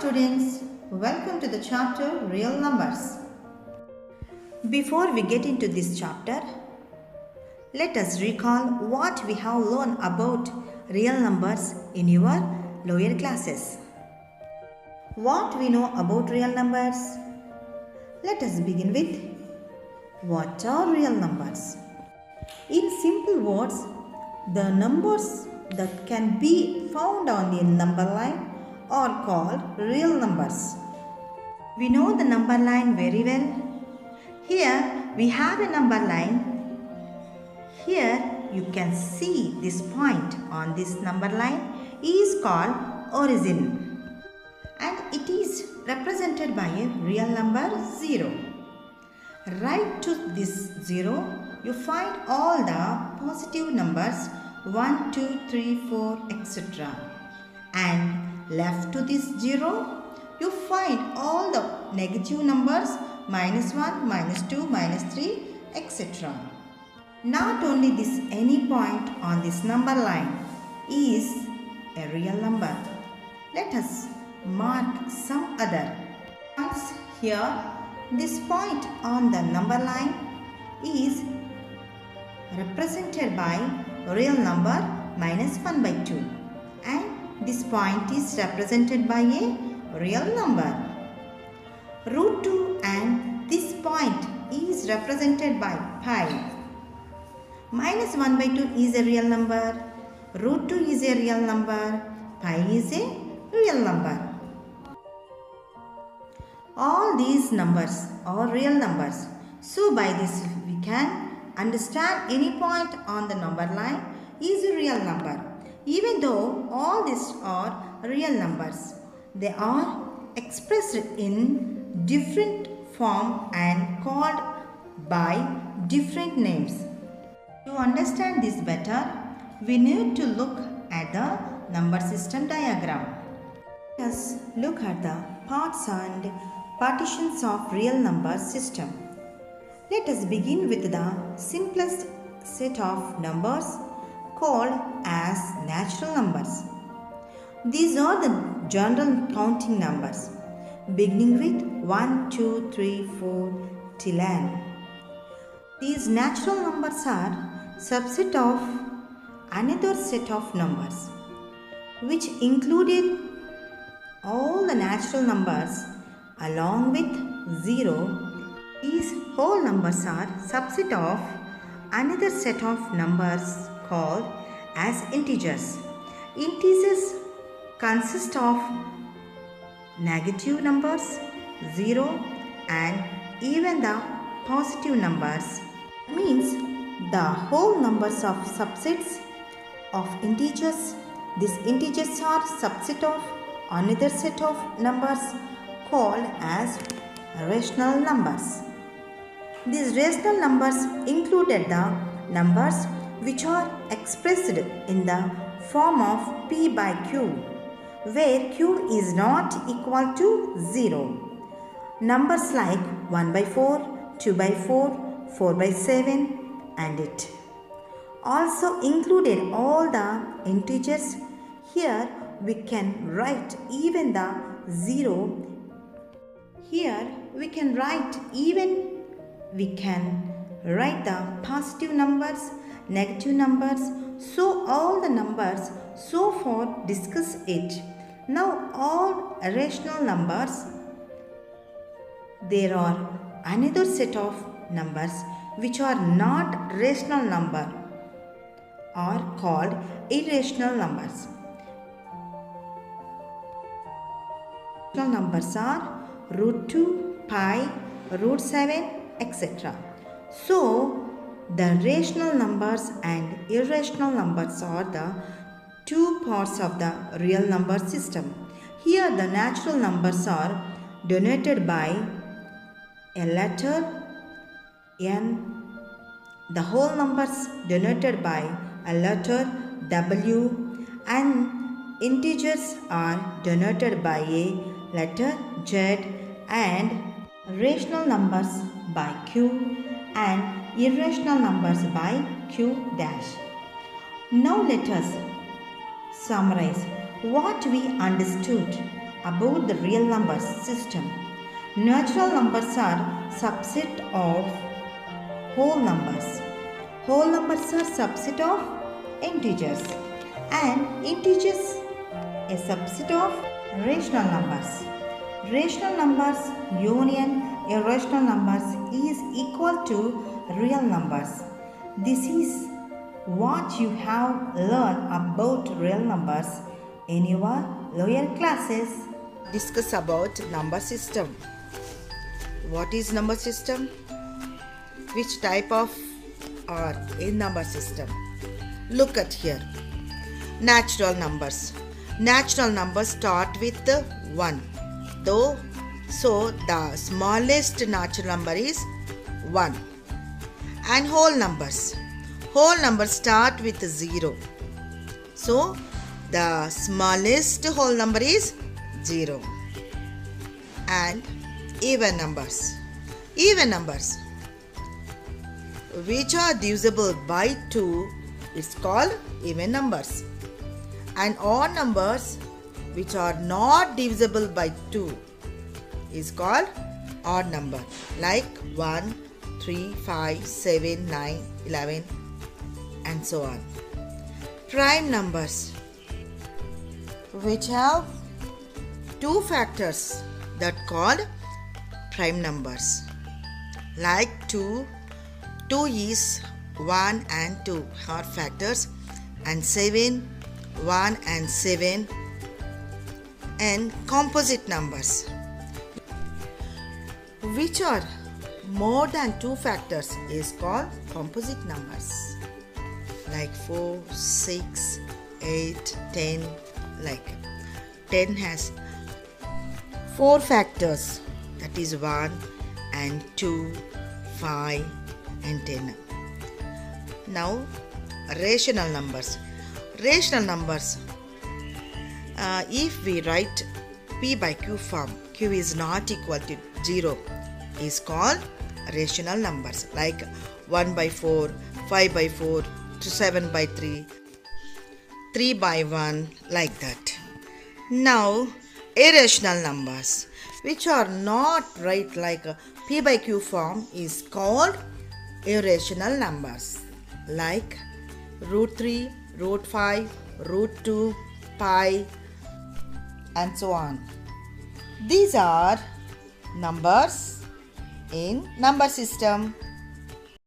students, welcome to the chapter Real Numbers. Before we get into this chapter, let us recall what we have learned about real numbers in your lower classes. What we know about real numbers? Let us begin with what are real numbers? In simple words, the numbers that can be found on the number line are called real numbers. We know the number line very well. Here we have a number line. Here you can see this point on this number line is called origin, and it is represented by a real number 0. Right to this 0 you find all the positive numbers 1, 2, 3, 4, etc. And left to this 0 you find all the negative numbers -1, -2, -3, etc. Not only this, any point on this number line is a real number. Let us mark some other points here. This point on the number line is represented by real number -1/2, and this point is represented by a real number √2, and this point is represented by pi. -1/2 is a real number, √2 is a real number, pi is a real number. All these numbers are real numbers. So by this we can understand any point on the number line is a real number. Even though all these are real numbers, they are expressed in different form and called by different names. To understand this better, we need to look at the number system diagram. Let us look at the parts and partitions of real number system. Let us begin with the simplest set of numbers called as natural numbers. These are the general counting numbers beginning with 1, 2, 3, 4 till n. These natural numbers are subset of another set of numbers which included all the natural numbers along with 0. These whole numbers are subset of another set of numbers called as integers. Integers consist of negative numbers, 0, and even the positive numbers. Means the whole numbers of subsets of integers. These integers are subset of another set of numbers called as rational numbers. These rational numbers included the numbers which are expressed in the form of p/q, where q is not equal to 0. Numbers like 1/4, 2/4, 4/7 and it. Also included all the integers. Here we can write even the 0. Here we can write the positive numbers, negative numbers. So all the numbers so far discuss it. Now all rational numbers, there are another set of numbers which are not rational number, are called irrational numbers. Rational numbers are √2, pi, √7, etc. So the rational numbers and irrational numbers are the two parts of the real number system. Here the natural numbers are denoted by a letter n, the whole numbers denoted by a letter w, and integers are denoted by a letter z, and rational numbers by q and irrational numbers by q dash. Now let us summarize what we understood about the real numbers system. Natural numbers are subset of whole numbers. Whole numbers are subset of integers, and integers a subset of rational numbers. Rational numbers union irrational numbers is equal to real numbers. This is what you have learned about real numbers in your lower classes. Discuss about number system. What is number system? Which type of are in number system? Look at here. Natural numbers. Natural numbers start with 1. So the smallest natural number is 1. And whole numbers. Whole numbers start with 0. So the smallest whole number is 0. And even numbers. Even numbers which are divisible by 2 is called even numbers. And odd numbers which are not divisible by 2 is called odd number, like 1, 3, 5, 7, 9, 11 and so on. Prime numbers which have 2 factors that called prime numbers, like 2 is 1 and 2 are factors, and 7, 1 and 7, and composite numbers which are more than 2 factors is called composite numbers, like 4, 6, 8, 10, like 10 has 4 factors, that is 1 and 2, 5 and 10. Now rational numbers. Rational numbers, if we write P by Q form, Q is not equal to 0 is called rational numbers, like 1 by 4, 5 by 4, 7 by 3, 3 by 1, like that. Now irrational numbers which are not right like P by Q form is called irrational numbers, like root 3, root 5, root 2, pi and so on. These are numbers in number system.